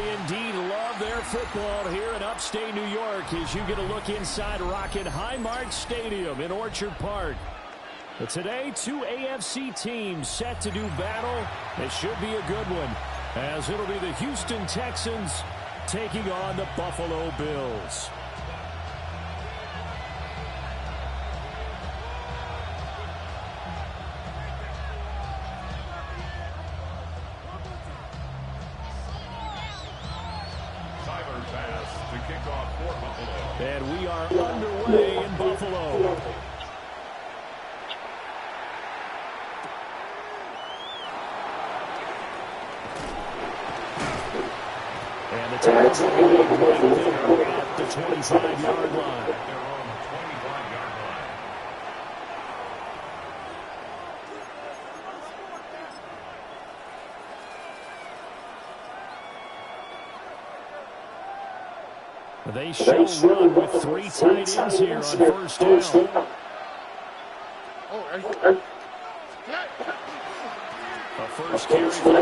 They indeed love their football here in upstate New York as you get a look inside Rocket Highmark Stadium in Orchard Park. But today, two AFC teams set to do battle. It should be a good one, as it'll be the Houston Texans taking on the Buffalo Bills. And we are underway in Buffalo. And the tackle right there at the 25-yard line. They shall run with three tight ends here on first down. A first carry for the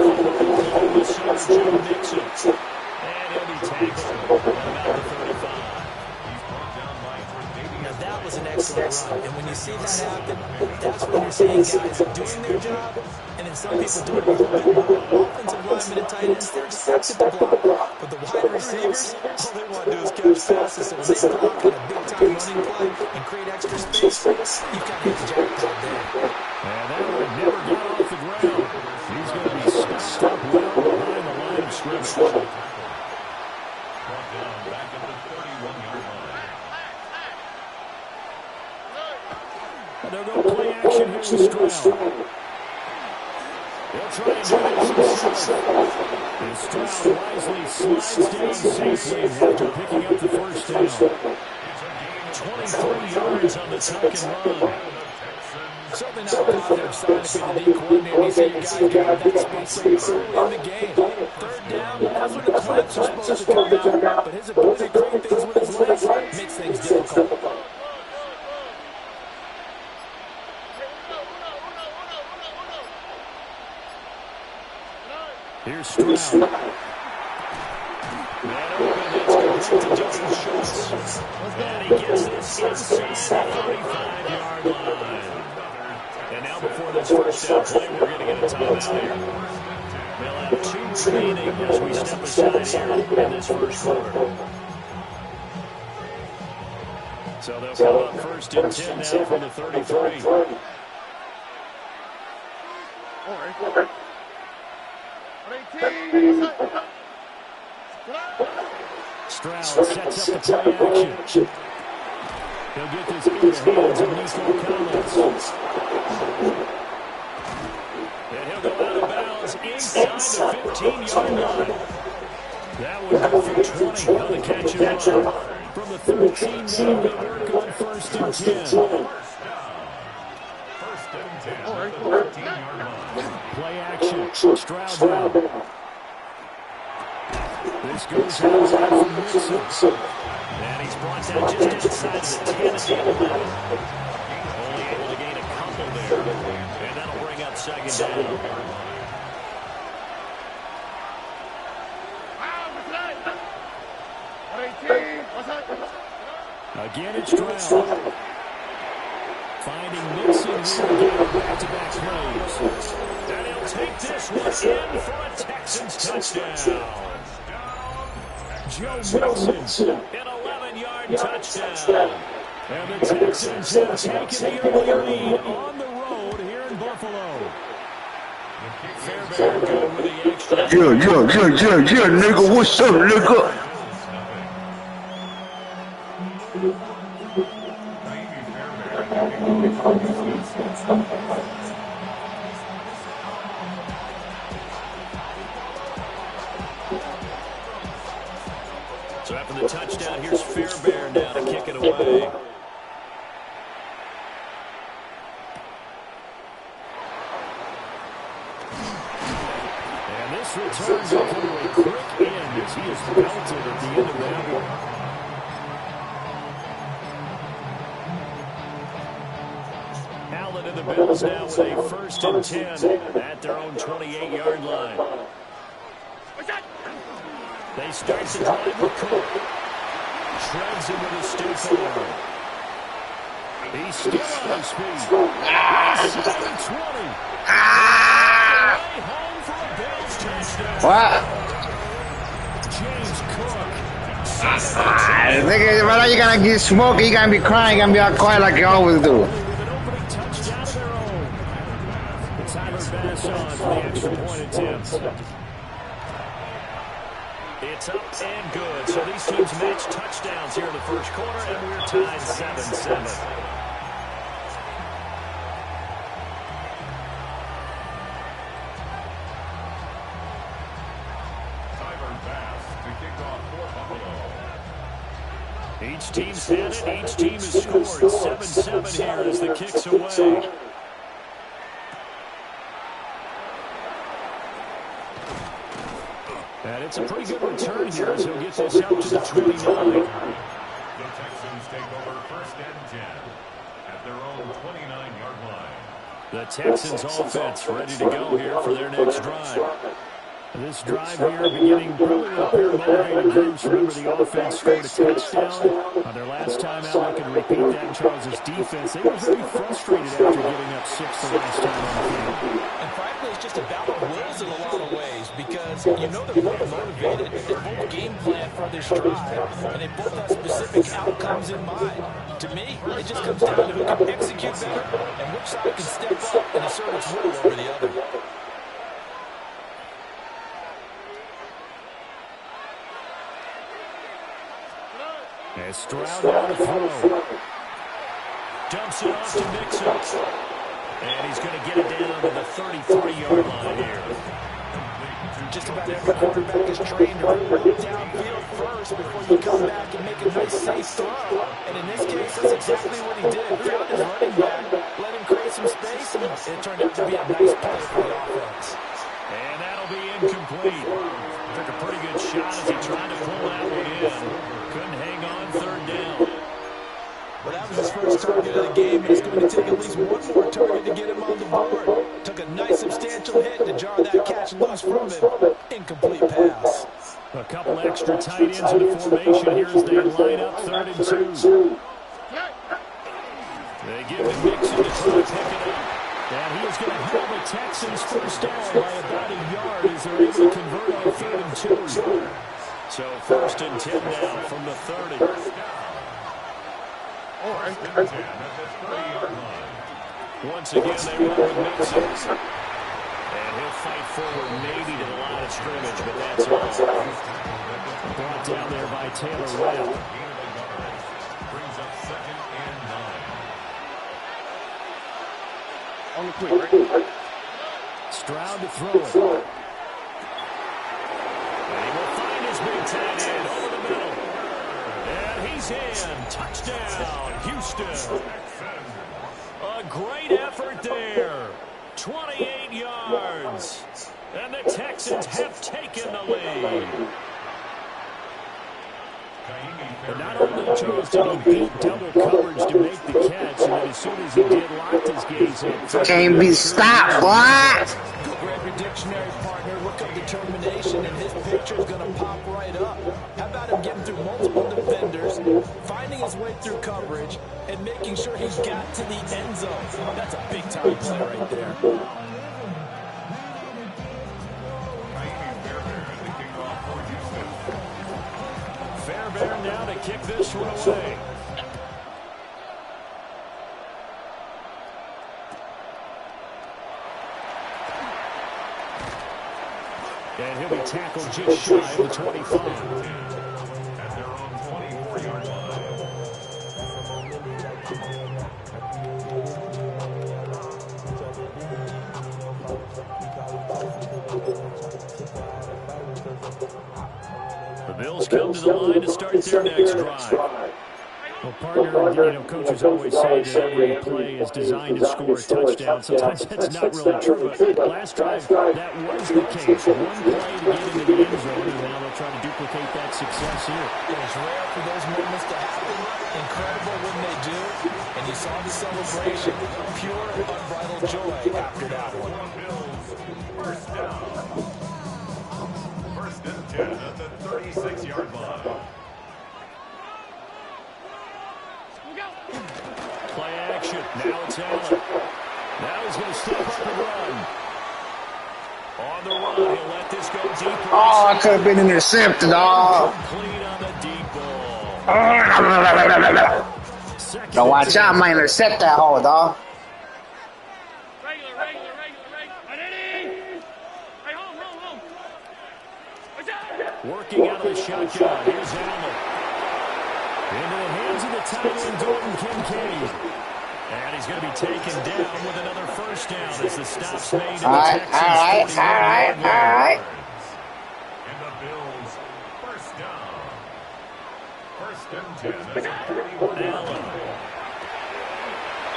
Joe Mixon. And he'll be tackled at about the 35. Now that was an excellent run. And when you see that happen, that's when you're seeing guys doing their job, and then some people doing a little bit more. Offensive linemen and tight ends, they're expected to block. But the wide receivers, all they want to do is catch passes. So when they block on a big-time running play and create extra space, you've got to hit the jackpot there. And that one never got off the ground. He's going to be stopped up well behind the line of scrimmage. Back at the 31-yard line. And they'll go play action here with Stroud. They'll try and do this himself. And Stroud wisely slides down safely after picking up the first down. 23 yards on the tuck and run. Something not positive sign to be the D coordinator. You see your guys getting that space early in the game. Third down, that's when the clamps are supposed to come out. But his ability to create things with his legs makes things difficult. Here's Stroud. And open, it's complete to Justin Schultz. And he gets this inside the 35-yard line. And now before this first down play, we're going to get a timeout here. They'll have two remaining as we step aside here in this first quarter. So they'll come up first and 10 now from the 33. Stroud sets up the play action. He'll get this into the hands of Nico Collins. And he'll go out of bounds inside the 15-yard line. That would go for 20 on the catch and run. From the 13, now they work on first and 10. First and 10 at the 13-yard line. Play action. Stroud now. This goes out from Mixon. And he's brought down just inside the 10 at the 11. Only able to gain a couple there. And that'll bring up second down. Again, it's Stroud. Finding Mixon here again, back-to-back plays. And he'll take this one in for a Texans touchdown. Joe Mixon, an 11-yard touchdown. And the Texans have taken the early lead on the road here in Buffalo. Fairbairn good with the extra. Yeah, nigga, what's up, nigga? So after the touchdown, here's Fairbairn now to kick it away. And this return will come to a quick end as he is belted at the end of that one. Allen and the Bills now with a first and 10 at their own 28-yard line. They start the drive with Cook. Shreds him with a stiff arm. He's still on his feet. Inside the 20. Way home for a Bills touchdown. What? James Cook. Nigga, whether you gonna get smoky, you gonna be crying, you gonna be all quiet like you always do. With an opening touchdown of their own. It's Tyler Bass on for the extra point attempt. It's up and good. So these teams match touchdowns here in the first quarter, and we're tied 7-7. Each team's had it. Each team has scored. 7-7 here as the kick's away. And it's a pretty good return here as he'll get this out to the 29. The Texans take over first and 10 at their own 29-yard line. The Texans offense ready to go here for their next drive. This drive here beginning probably with a pair of motivated groups. Remember, the offense scored a touchdown on their last time out. They can repeat that in Charles' defense. They were very frustrated after giving up 6 the last time on the field. And frankly, it's just a battle of wills in a lot of ways because you know they're both motivated. They both game plan for this drive, and they both have specific outcomes in mind. To me, it just comes down to who can execute better and which side can step up and assert its will over the other. As Stroud on the throw. Dumps it off to Mixon. And he's going to get it down to the 33-yard line here. Just about every quarterback is trained to run downfield first before you come back and make a nice safe throw. And in this case, that's exactly what he did. Found his running back, let him create some space, and it turned out to be a nice play for the offense. And that'll be incomplete. Took a pretty good shot as he tried to pull that one in. Couldn't hang on third down. Well, that was his first target of the game, and it's going to take at least one more target to get him on the board. Took a nice substantial hit to jar that catch loose from him. Incomplete pass. A couple extra tight ends in the formation here as they line up 3rd and 2. They give it Mixon to try to pick it up. And he is going to hold the Texans first down by about a yard as they're able to convert on 3rd and 2. So 1st and 10 now from the 30. Once again, they run with Mixon. And he'll fight forward maybe to the line of scrimmage, but that's all. Brought down there by Taylor Webb. Brings up 2nd and 9. On the quick, right? Stroud to throw it. And he will find his big tight end over the middle. And he's in. Touchdown, Houston. A great effort there. 28 yards. And the Texans have taken the lead. But not only, Charles, did he beat double coverage to make the catch, and then as soon as he did, locked his gaze in. Can't be stopped, boy. Grab your dictionary, partner. Look up determination, and his picture is going to pop right up. How about him getting through multiple defenders, finding his way through coverage, and making sure he's got to the end zone? That's a big-time play right there. Fairbairn now to kick this one away. And he'll be tackled just shy of the 25. At their own 24-yard line. The Bills come to the line to start their next drive. Well, partner, coaches always say that every play is designed to score a touchdown. Sometimes that's not really true, but last drive, that was the case. One play to get into the end zone, and now they'll try to duplicate that success here. It's rare for those moments to happen. Incredible when they do. And you saw the celebration. Pure, unbridled joy after that one. Bills, first down. 1st and 10 at the 38. 26-yard line. Play action. Now it's Allen. Now he's going to step up and run. On the run, he'll let this go deeper. Oh, I could have been intercepted, dog. Complete on the deep ball. Now watch out, I might intercept that hole, dog. Regular. Ready? Hey, home. Working out of the shotgun. Here's Allen. Into the hands of the tight end, Dalton Kincaid. And he's going to be taken down with another first down as the stop's made in the Texans. All right. And the Bills, first down. First and 10 as a 31. Allen.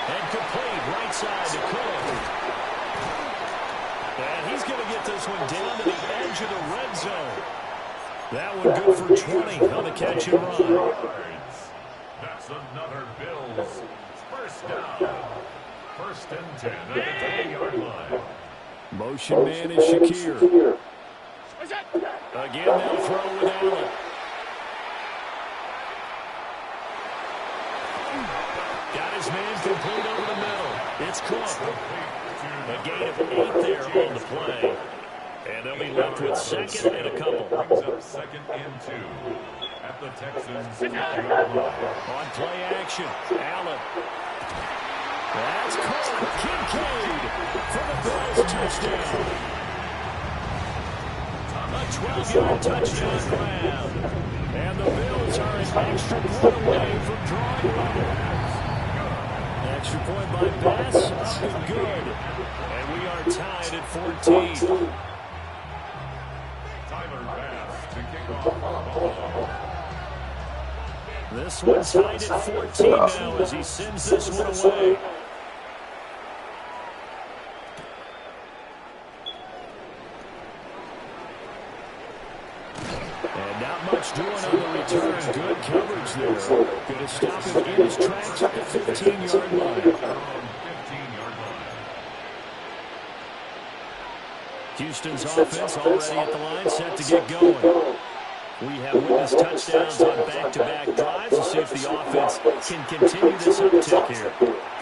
And complete right side to Cook. And he's going to get this one down to the edge of the red zone. That one good for 20 on the catch and run. That's another Bills. First down. First and 10 at the 20-yard line. Motion man is Shakir. Again, they'll throw with Allen. Got his man complete over the middle. It's Cook. A gain of 8 there on the play. And they'll be left with second and a couple. Brings up second and 2 at the Texans' 50-yard line. On play action, Allen. That's caught. Kincaid for the Bills touchdown. A 12-yard touchdown grab. And the Bills are an extra point away from drawing runners. Extra point by Bass, up and good. And we are tied at 14. Tyler Bass to kick off the ball. This one's tied at 14 now as he sends this one away. And not much doing on the return. Good coverage there. Going to stop him in his tracks at the 15-yard line. 15-yard line. Houston's offense already at the line, set to get going. We have witnessed touchdowns on back-to-back drives to see if the offense can continue this uptick here.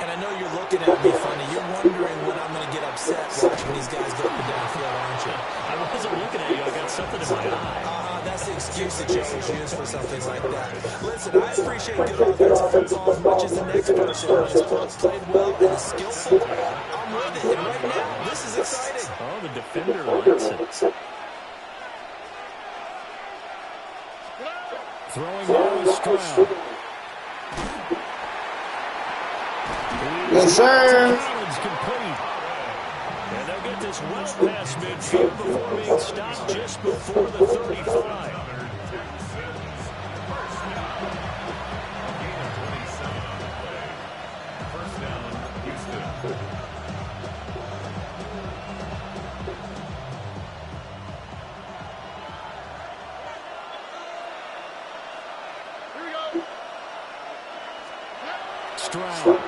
And I know you're looking at me funny. You're wondering when I'm going to get upset watching these guys go up and down the field, aren't you? I wasn't looking at you. I got something in my eye. That's the excuse that you always use for something like that. Listen, I appreciate good offensive football as much as the next person. When his club's played well and is skillful, I'm with it. And right now, this is exciting. Oh, the defender likes it. Throwing now is Stroud. Yes, sir. Complete. And they'll get this well past midfield before being stopped just before the 35. First down, Houston. Stroud.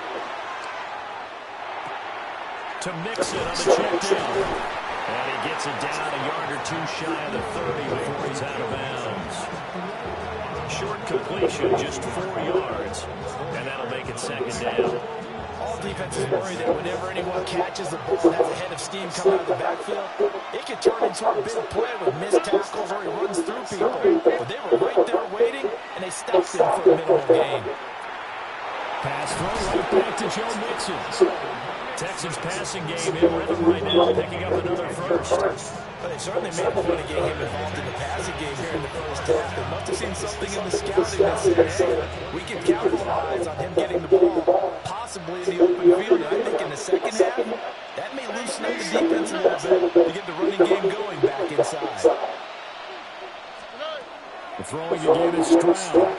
To Mixon on the check down. And he gets it down a yard or two shy of the 30 before he's out of bounds. Short completion, just 4 yards. And that'll make it second down. All defenses worry that whenever anyone catches the ball and has a head of steam coming out of the backfield, it can turn into a big play with missed tackles or he runs through people. But they were right there waiting, and they stopped him for a minimal gain. Pass throw right back to Joe Mixon. Texans passing game in rhythm right now, picking up another first. But they certainly made a point of getting him involved in the passing game here in the first half. They must have seen something in the scouting that said, hey, we can capitalize on him getting the ball, possibly in the open field. And I think in the second half, that may loosen up the defense a little bit to get the running game going back inside. The throwing again is Stroud.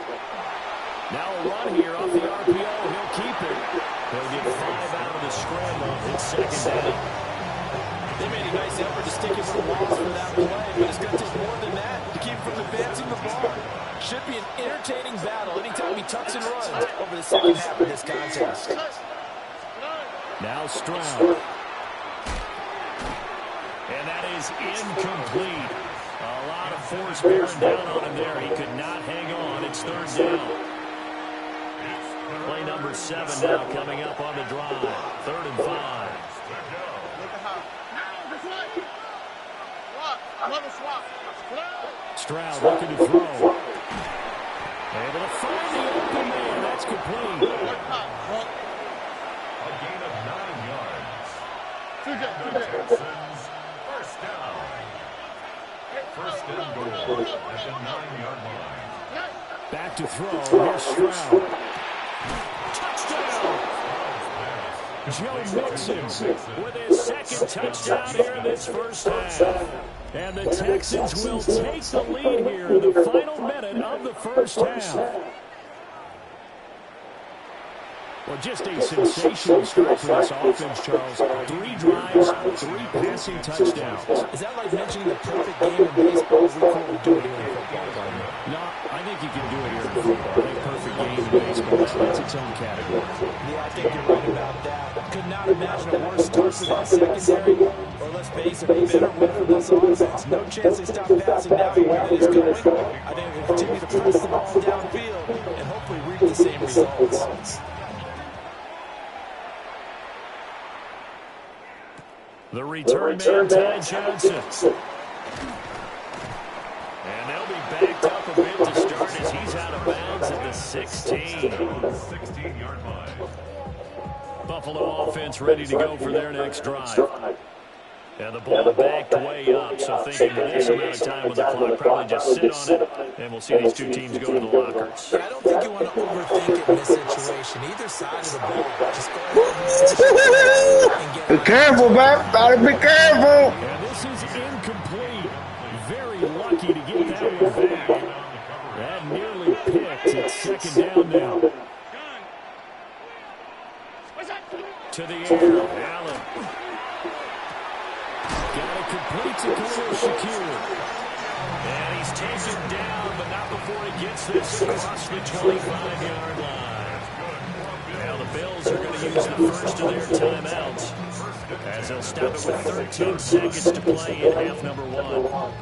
Now a run here off the RPO. He'll keep it. He'll get 5 out of the scramble. It's second down. They made a nice effort to stick him with the walls for that play, but it's going to take more than that to keep him from advancing the ball. Should be an entertaining battle anytime he tucks and runs over the second half of this contest. Now Stroud. And that is incomplete. A lot of force bearing down on him there. He could not hang on. It's third down. Play number 7 now coming up on the drive. 3rd and 5. Stroud looking to throw. Able to find the open man. That's complete. A gain of 9 yards. The Texans, first down. First and goal at the 9-yard line. Back to throw. Here's Stroud. Touchdown! Joe Mixon with his second touchdown here in this first half. And the Texans will take the lead here in the final minute of the first half. Well, just a sensational start for this offense, Charles. 3 drives, 3 passing touchdowns. Is that like mentioning the perfect game in baseball? We can't do it here in football, partner. No, I think you can do it here in football. I think perfect game in baseball, that's its own category. Yeah, I think you're right about that. Could not imagine a worse start for that secondary, or let's face it, a better win for this offense. No chance they stop passing now. The way it is going, I think they'll continue to press the ball downfield and hopefully reap the same results. The return man, Ty Johnson. And they'll be backed up a bit to start as he's out of bounds at the 16. 16-yard line. Buffalo offense ready to go for their next drive. And the ball backed way up, so thinking with this amount of time on the clock, probably just sit on it, and we'll see these two teams go to the lockers. Yeah, I don't think you want to overthink it in this situation. Either side of the ball, just go ahead and Be careful, man. Gotta be careful. And this is incomplete. Very lucky to get that one back. That nearly picked. It's second down now. To the air, Allen. Got it complete to Khalil Shakir. And he's taken down, but not before he gets this across the 25-yard line. Now the Bills are going to use the first of their timeouts, as they'll stop it with 13 seconds to play in half number 1.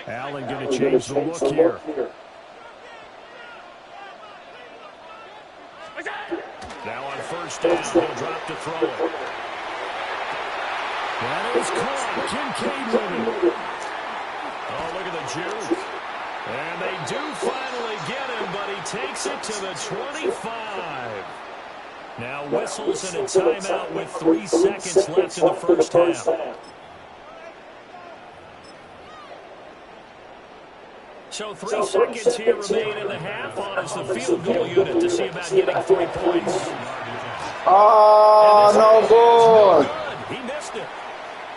Allen going to change the look here. Now on first down, he'll drop to throw it. That is caught. Kincaid with it. Oh, look at the juke. And they do finally get him, but he takes it to the 25. Now whistles and a timeout with 3 seconds left in the first half. So 3 seconds here remain in the half on as the field goal unit to see about getting 3 points. Oh, no good. He missed it.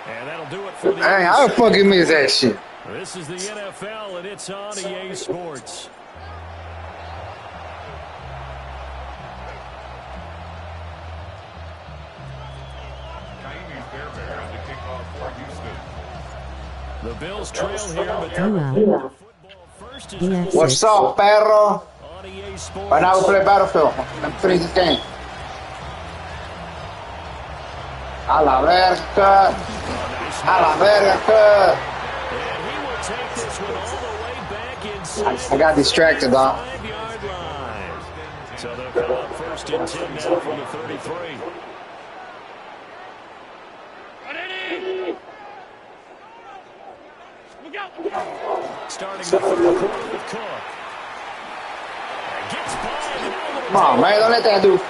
And that'll do it for the Hey, I fucking miss that shit. This is the NFL, and it's on EA Sports. The Bills trail here, but they're first is What's up, perro? on EA Sports. Right now we play Battlefield. Let's finish this game. A la verga. A la verga. And he will take this one all the way back inside. I got distracted, dog. 5-yard line. So they'll come up first and 10 now from the 33. Starting the third quarter with Cook. Gets by. Come on, man. Don't let that dude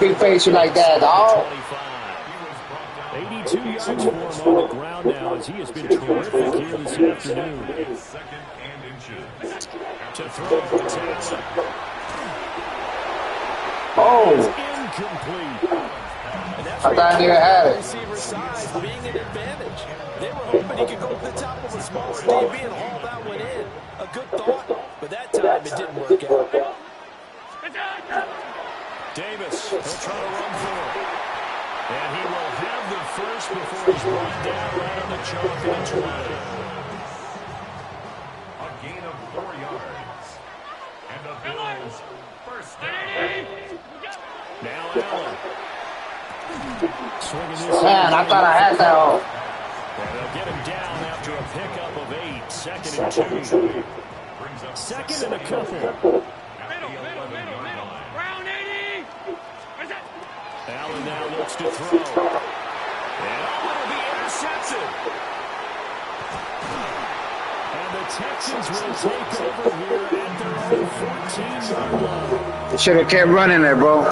big face you like that, dog. 82 yards for him on the ground now as he has been terrific here this afternoon. Second and inches. To throw for Taylor. Oh, Incomplete. I thought I knew I had it. Receiver size being an advantage. They were hoping he could go to the top of a smaller DB and haul that one in. A good thought, but that time it didn't work out. Davis, he'll try to run for it. And he will have the first before he's brought down right on the chalk at 20. A gain of 4 yards. is first down. Now Allen. Swinging this. Man, I thought I had that all. And they'll get him down after a pickup of 8. 2nd and 2. Brings up 2nd and a couple. Middle. Round 80. Where's that? Allen now looks to throw. And it'll be intercepted. And the Texans will take over here at their own 14-yard line. They should have kept running there, bro.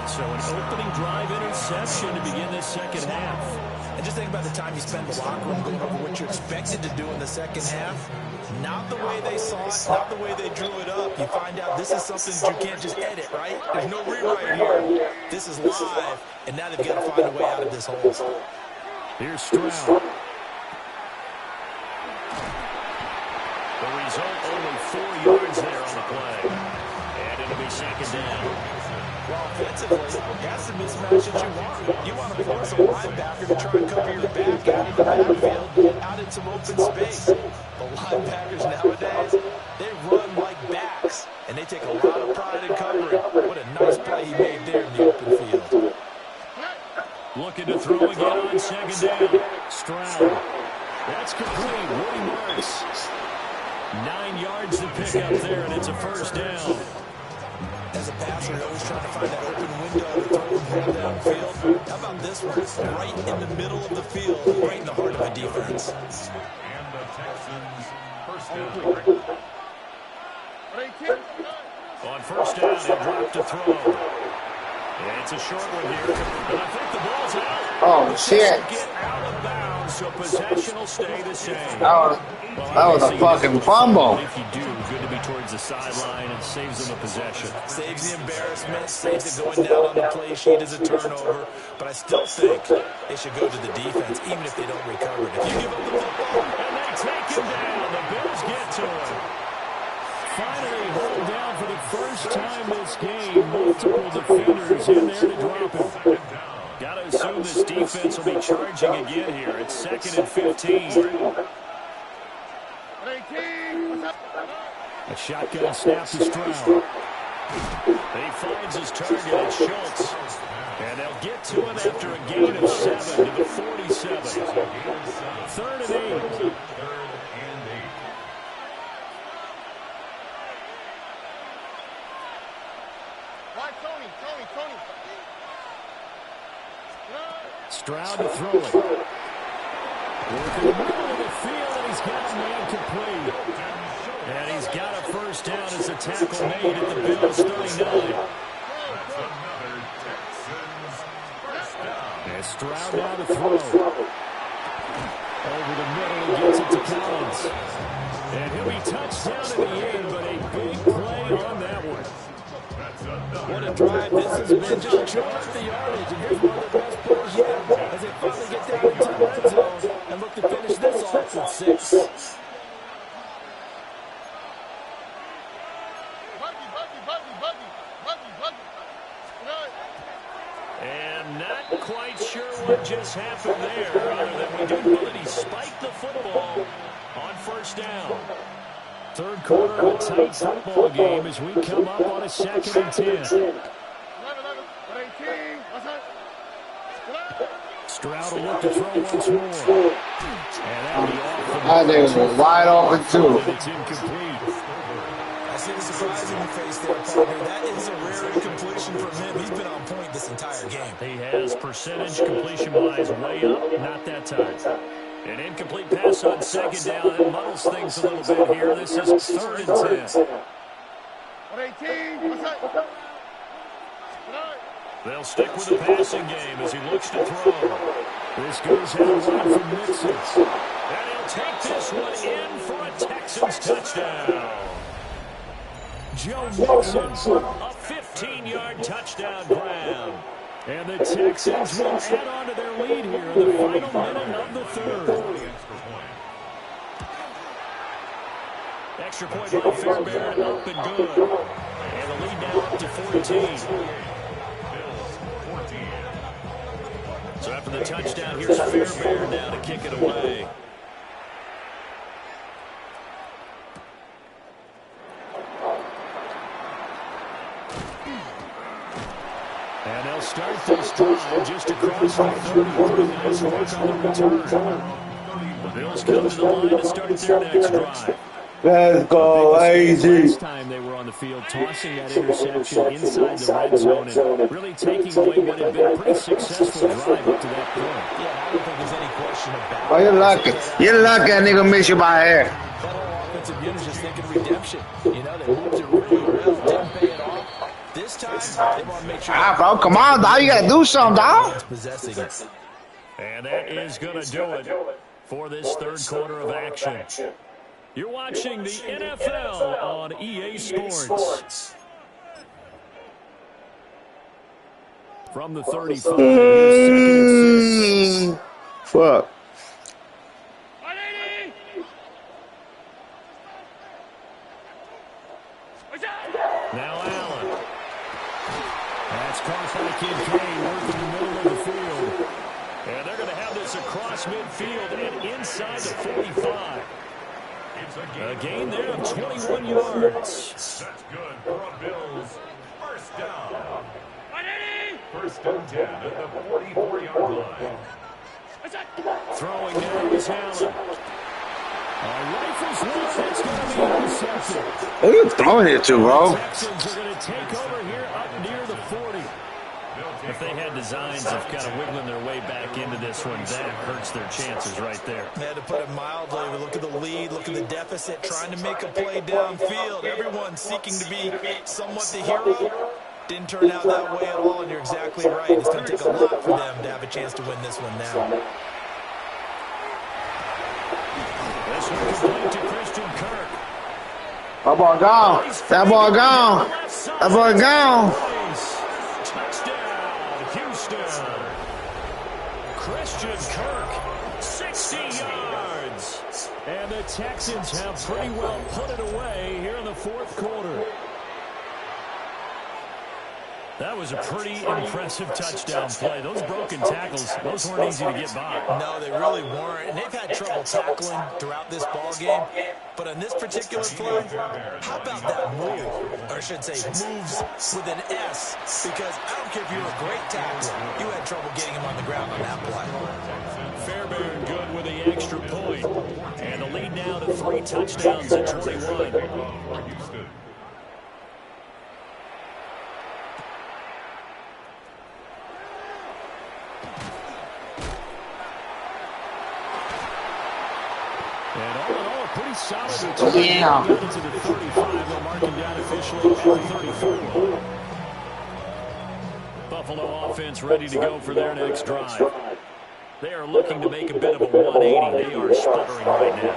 So an opening drive interception to begin this second half. And just think about the time you spend in the locker room going over what you're expected to do in the second half. Not the way they saw it, not the way they drew it up. You find out this is something that you can't just edit, right? There's no rewrite here. This is live, and now they've got to find a way out of this hole. Here's Stroud. The result, only 4 yards there on the play. And it'll be second down. Well, offensively, that's the mismatch that you want. You want to force a linebacker to try and cover your back out in the backfield, out in some open space. The linebackers nowadays, they run like backs, and they take a lot of pride in covering. What a nice play he made there in the open field. Looking to throw again on second down. Stroud. That's complete. Woody Marks. 9 yards to pick up there, and it's a first down. As a passer, you're always trying to find that open window to throw the ball downfield. How about this one? Right in the middle of the field, right in the heart of a defense. And the Texans first down. On first down, he'll drop to throw. And it's a short one here. And I think the ball's out. Oh, shit. Get out of bounds, so possession will stay the same. That was a fucking fumble. If you do, good to be towards the sideline and saves them a possession. Saves the embarrassment, saves it going down on the play sheet as a turnover. But I still think they should go to the defense, even if they don't recover it. If you give up the football, And they take him down. The Bills get to him. Finally hold down for the first time this game. Multiple defenders in there to drop him. Got to assume this defense will be charging again here. It's 2nd and 15. A shotgun snap to Stroud. He finds his target at Schultz. And they'll get to him after a gain of 7 to the 47. 3rd and 8. Stroud to throw it. Working the middle of the field, and he's got a man complete. And he's got a first down as a tackle made at the Bills' 39. And Stroud now to throw. Over the middle, he gets it to Collins. And he'll be touched down in the end, but a big play on that one. what a drive this has been. Just chewing up the yardage. And here's one of the best plays yet as they finally get down into the red zone and look to finish this off with 6. And not quite sure what just happened there, other than we do know that he spiked the football on first down. Third quarter of a tight football game as we come up on a 2nd and 10. Stroud will look to throw once more. And that'll be off. That nigga was wide open, too. It's incomplete. I see the surprise in your face there, partner. That is a rare incompletion from him. He's been on point this entire game. He has percentage completion-wise way up, not that time. An incomplete pass on second down. That muddles things a little bit here. This is 3rd and 10. They'll stick with the passing game as he looks to throw. This goes out wide from Mixon. And he'll take this one in for a Texans touchdown. Joe Mixon, a 15-yard touchdown grab. And the Texans will add on to their lead here in the final minute of the 3rd. Extra point by Fairbairn, up and good. And the lead now up to 14. So after the touchdown, here's Fairbairn now to kick it away. And they'll start this drive just across the 30. Pretty nice work on the return. The Bills come to the line to start their next drive. Let's go, AZ. Last time they were on the field, tossing that interception inside the red zone and really taking away what had been a pretty successful drive up to that point. Yeah, I don't think there's any question about it. Oh, you're lucky. You're lucky that nigga miss you by hair. That whole offensive unit is just thinking redemption. You know, they moved it really well, didn't pay it off. This time, they want to make sure. Ah, bro, come on, dog. You got to do something, dog. Possessing it. And that is going to do it for this third quarter of action. You're watching the NFL on EA Sports. From the 35, here's 2nd and 6. Fuck. 180. Now Allen. That's caught by Kincaid working the middle of the field. And they're going to have this across midfield and inside the 45. A gain there of 21 yards. That's good for a Bills. First down. 180. First and 10 at the 44-yard line. Throwing now is Allen. Rifles one. It's going to be intercepted. Who are you throwing it to, bro? Texans are going to take over here up near the 40. If they had designs of kind of wiggling their way back into this one, that hurts their chances right there. They had to put it mildly. We look at the lead, look at the deficit, trying to make a play downfield. Everyone seeking to be somewhat the hero. Didn't turn out that way at all, and you're exactly right. It's going to take a lot for them to have a chance to win this one now. This one complete to Christian Kirk. That ball gone. That ball gone. That ball gone. Touchdown, Houston. Christian Kirk, 60 yards. And the Texans have pretty well put it away here in the fourth quarter. That was a pretty impressive touchdown play. Those broken tackles, those weren't easy to get by. No, they really weren't. And they've had trouble tackling throughout this ball game. But on this particular play, how about that move? Or I should say moves with an S. Because I don't care if you're a great tackler, you had trouble getting him on the ground on that play. Fairbairn good with the extra point. And the lead now to 3 touchdowns at 21. And all in all, a pretty solid return. Yeah. Into the 35, they'll mark him down officially at the 34. Buffalo offense ready to go for their next drive. They are looking to make a bit of a 180. They are sputtering right now.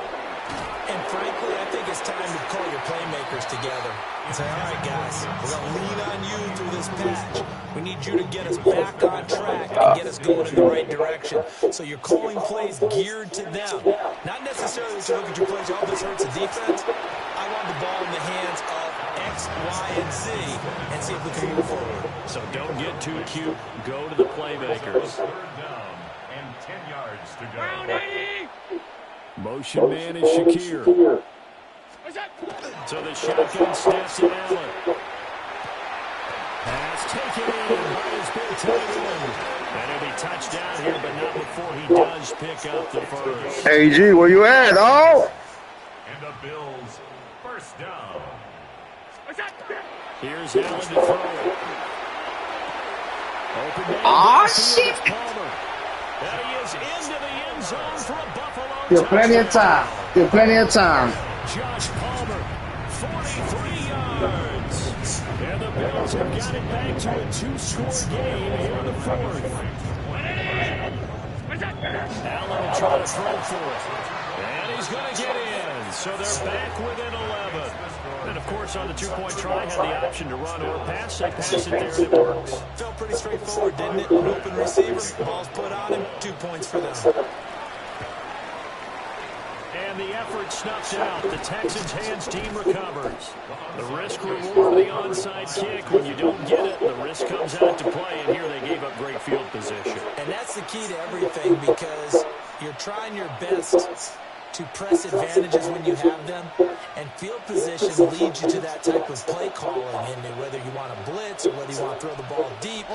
And frankly, I think it's time to call your playmakers together and say, all right, guys, we're going to lean on you through this patch. We need you to get us back on track and get us going in the right direction. So you're calling plays geared to them. Not necessarily to look at your plays, oh, this hurts the defense. I want the ball in the hands of X, Y, and Z and see if we can move forward. So don't get too cute. Go to the playmakers. Third down and 10 yards to go. Round 80. Motion man is Shakir. So the shotgun snaps to Allen. Pass taken in by his big tight end. And he'll be touched down here, but not before he does pick up the first. AG, where you at, dog? And the Bills, first down. Here's Allen to throw it. Open man. Aw, shit. Palmer. And he is into the end zone for a Buffalo Still plenty of time. Still plenty of time. Josh Palmer, 43 yards. And the Bills have got it back to a 2-score game here in the fourth. Allen will try to throw for it. And he's going to get in. So they're back within 11. And, of course, on the 2-point try, had the option to run or pass. They pass it there, and it works. Felt pretty straightforward, didn't it? An open receiver, ball's put on him, 2 points for them. And the effort snuffed out. The Texans' hands team recovers. The risk reward of the onside kick. When you don't get it, the risk comes out to play. And here they gave up great field position. And that's the key to everything because you're trying your best to press advantages when you have them. And field position leads holds you to that type of play calling, and whether you want to blitz or whether you want to throw the ball deep,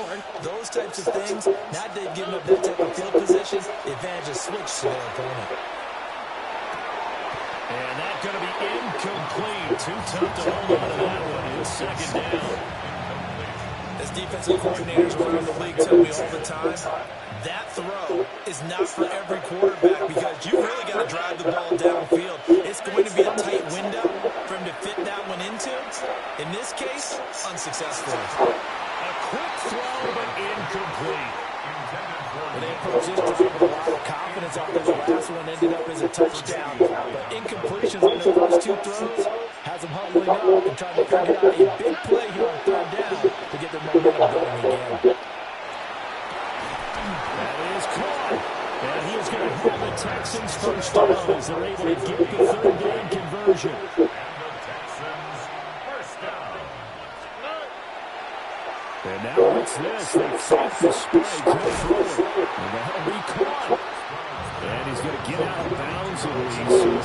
those types of things, now that they've given up that type of field position, the advantage is switched to their opponent. And that's going to be incomplete. Too tough to hold on to that one. It's second down. As defensive coordinators around the league tell me all the time, that throw is not for every quarterback because you really got to drive the ball downfield. It's going to be a tight window for him to fit that one into. In this case, unsuccessful. A quick throw, but incomplete. When they approach this drive with a lot of confidence after the last one ended up as a touchdown. But incompletions on the first two throws has them huddling up and trying to figure out a big play here on third down to get their momentum going again. That is caught. And he is going to have the Texans first down as they're able to get the third down conversion. And now what's this? They fake the spray to throw it. And that'll be caught. And he's going to get out of bounds at least.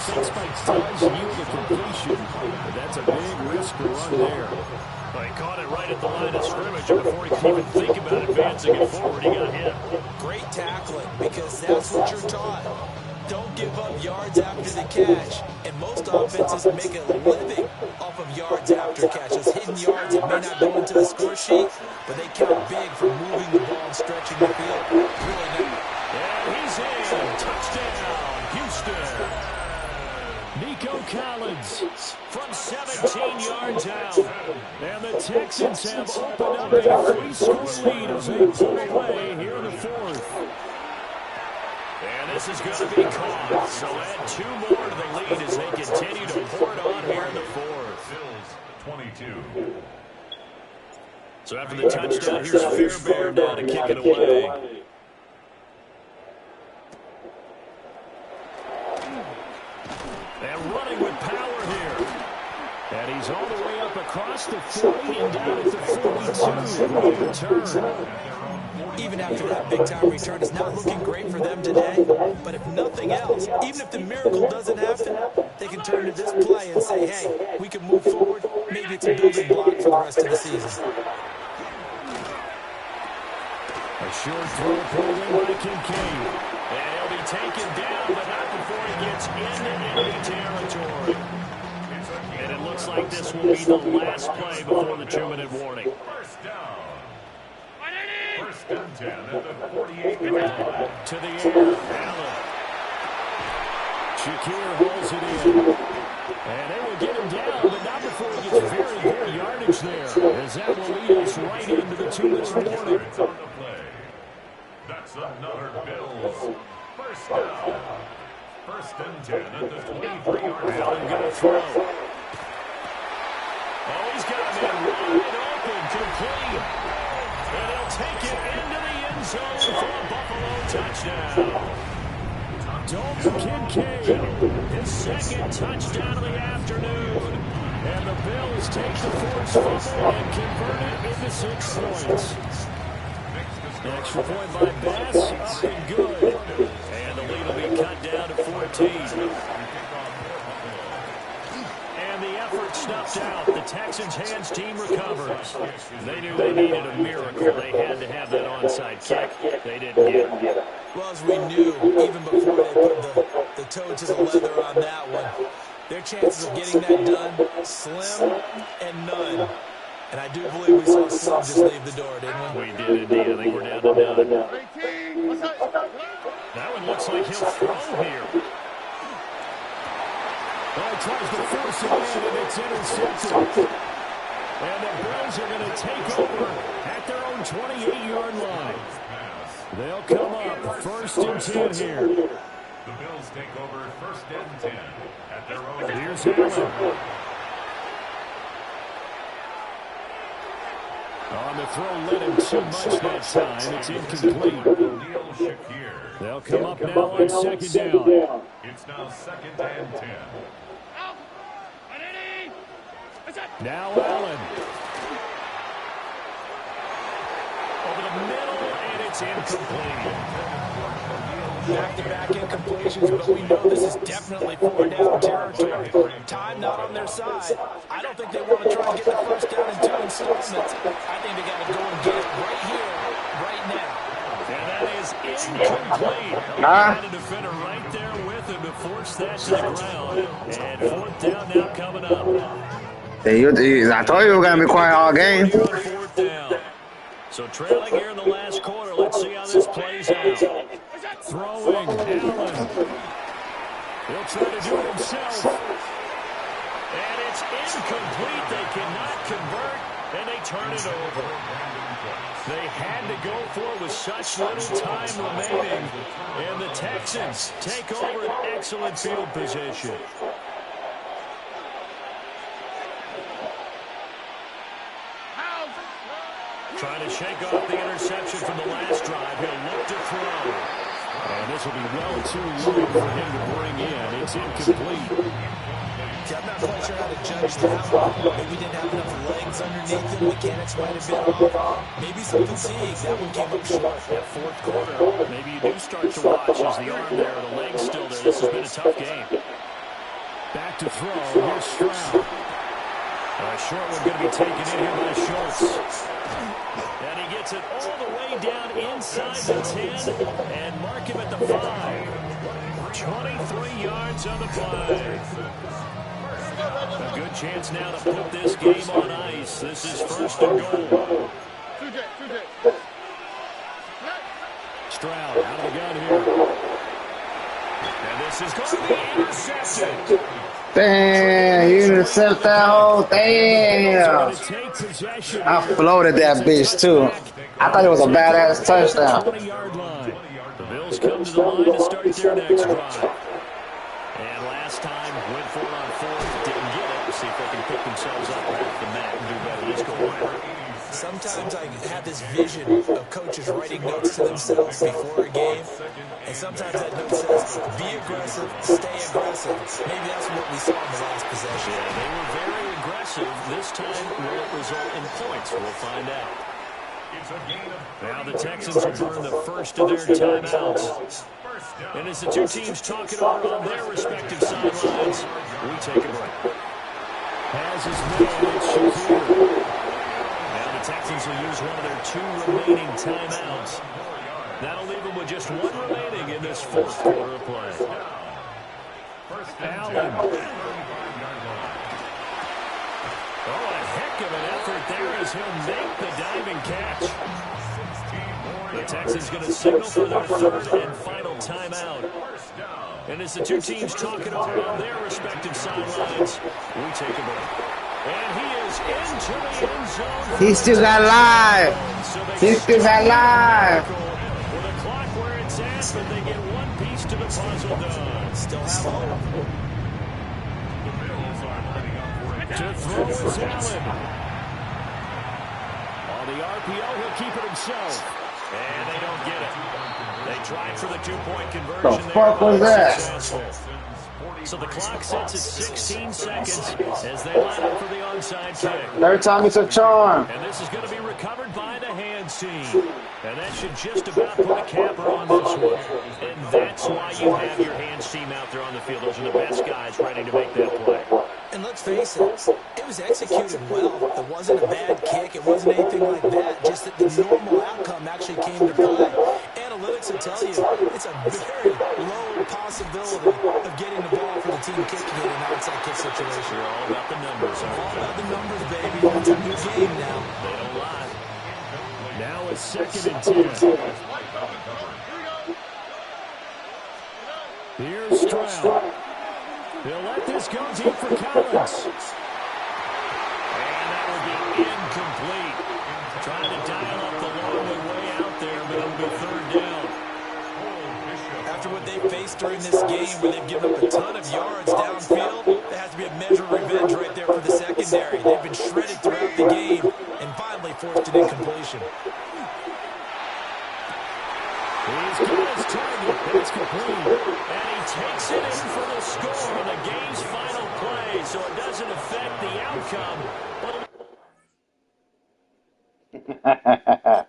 So the fake spike does yield a completion. But that's a big risk to run there. Well, he caught it right at the line of scrimmage. And before he could even think about advancing it forward, he got hit. Great tackling because that's what you're taught. Don't give up yards after the catch. And most offenses make a living off of yards after catches. Hidden yards that may not go into the score sheet, but they count big for moving the ball and stretching the field. Really nice. And he's in. Touchdown, Houston. Nico Collins from 17 yards out. And the Texans have opened up a 3-score lead as they pull away here in the fourth. And this is going to be caught. So add 2 more to the lead as they continue to pour it on here in the fourth. Bills 22. So after the touchdown, here's Fairbairn now to kick it away. And running with power here. And he's all the way up across the 40 and down at the 42. Return. Even after that big-time return, it's not looking great for them today. But if nothing else, even if the miracle doesn't happen, they can turn to this play and say, hey, we can move forward. Maybe it's a building block for the rest of the season. A short throw pulled in by Kincaid. And he'll be taken down, but not before he gets into enemy territory. And it looks like this will be the last play before the 2-minute warning. First down. First and 10 at the 48-yard line. To the air, Allen. Shakir holds it in. And they will get him down, but not before he gets very good yardage there. As that will lead us right into the 2-minute warning. On the play. That's another Bills. First down. First and 10 at the 23-yard line. Allen going to throw. Oh, he's got him in wide open, complete. And he'll take it into the end zone for a Buffalo touchdown. Dalton Kincaid, his second touchdown of the afternoon. And the Bills take the forced fumble and convert it into 6 points. Extra point by Bass, up and good. And the lead will be cut down to 14. And the effort snuffed out. The Texans' hands team recovers. They knew they needed a miracle. They had to have that onside kick. They didn't get it. Well, as we knew, even before they put the toe to the leather on that one, their chances of getting that done, slim and none. And I do believe we saw some just leave the door, didn't we? We did indeed. I think we're down to none. That one looks like he'll throw here. Oh, tries to force it in, and it's intercepted. And the Bills are going to take over at their own 28-yard line. They'll come up first and 10 here. The Bills take over first and 10 at their own. Here's Allen. On the throw, let him too much that time. It's incomplete. They'll come up now on second down. It's now second and 10. Now Allen. Over the middle, and it's incomplete. Back-to-back incompletions, but we know this is definitely 4-down territory. Time not on their side. I don't think they want to try and get the first down in 2 installments. I think they got to go and get it right here, right now. And that is incomplete. Had a defender right there with him to force that to the ground. And 4th down now coming up. I told you we were going to be quiet all game. 4th down. So trailing here in the last quarter. Let's see how this plays out. Throwing, Allen. He'll try to do it himself. And it's incomplete. They cannot convert, and they turn it over. They had to go for it with such little time remaining. And the Texans take over an excellent field position. Trying to shake off the interception from the last drive. He'll look to throw. And this will be well too low for him to bring in. It's incomplete. I'm not quite sure how to judge that one. Maybe didn't have enough legs underneath him. Mechanics might have been off. Maybe some fatigue. That one came up short. That 4th quarter, maybe you do start to watch as the arm there, the leg's still there. This has been a tough game. Back to throw. Here's Stroud. A short one going to be taken in here by Schultz. And he gets it all the way down inside the 10 and mark him at the 5. 23 yards on the play. A good chance now to put this game on ice. This is 1st and goal. Stroud out of the gun here. And this is going to be intercepted. Damn, you intercept that whole thing. I floated that bitch too. I thought it was a badass touchdown. 20-yard line. The Bills come to the line to start their next drive. And last time went for it on 4th, didn't get it. See if they can pick themselves up off the mat and do better. Let's go. Sometimes I have this vision of coaches writing notes to themselves before a game, and sometimes that note says, be aggressive, stay aggressive. Maybe that's what we saw in the last possession. Yeah, they were very aggressive. This time, will it result in points? We'll find out. Now the Texans will burn the first of their timeouts. And as the two teams talk it over on their respective sidelines, we take a break. Has his man, it's Shakir. Now the Texans will use one of their 2 remaining timeouts. That'll leave them with just 1 remaining in this 4th quarter of play. Allen. Oh, a heck of an effort there as he'll make the diving catch. The Texans going to signal for their 3rd and final timeout. And as the two teams talk it over on their respective sidelines, we take a break. And he is into the end zone. He still got live. He still got live. With a clock where it's at, but they get one piece to the puzzle done. Still have hope. To throw is Allen. On the RPO, he'll keep it himself. And they don't get it. They tried for the 2-point conversion. The fuck was that? So the clock sits at 16 seconds as they line up for the onside kick. Third time it's a charm. And this is going to be recovered by the hands team. And that should just about put a capper on this one. And that's why you have your hands team out there on the field. Those are the best guys ready to make that play. And let's face it, it was executed well. It wasn't a bad kick. It wasn't anything like that. Just that the normal outcome actually came to play. Analytics will tell you it's a very low possibility of getting the ball for the team kicking in an outside kick situation. They're all about the numbers. All about the numbers, baby. It's a new game now. They don't lie. Now it's 2nd and 10. Here's Stroud. He'll let this go deep for Collins. And that will be incomplete. Trying to dial up the long way out there, but it'll be 3rd down. After what they faced during this game where they've given up a ton of yards downfield, there has to be a measure of revenge right there for the secondary. They've been shredded throughout the game and finally forced an incompletion. He's got his target. It's complete. And he takes it in for the score on the game's final play, so it doesn't affect the outcome. But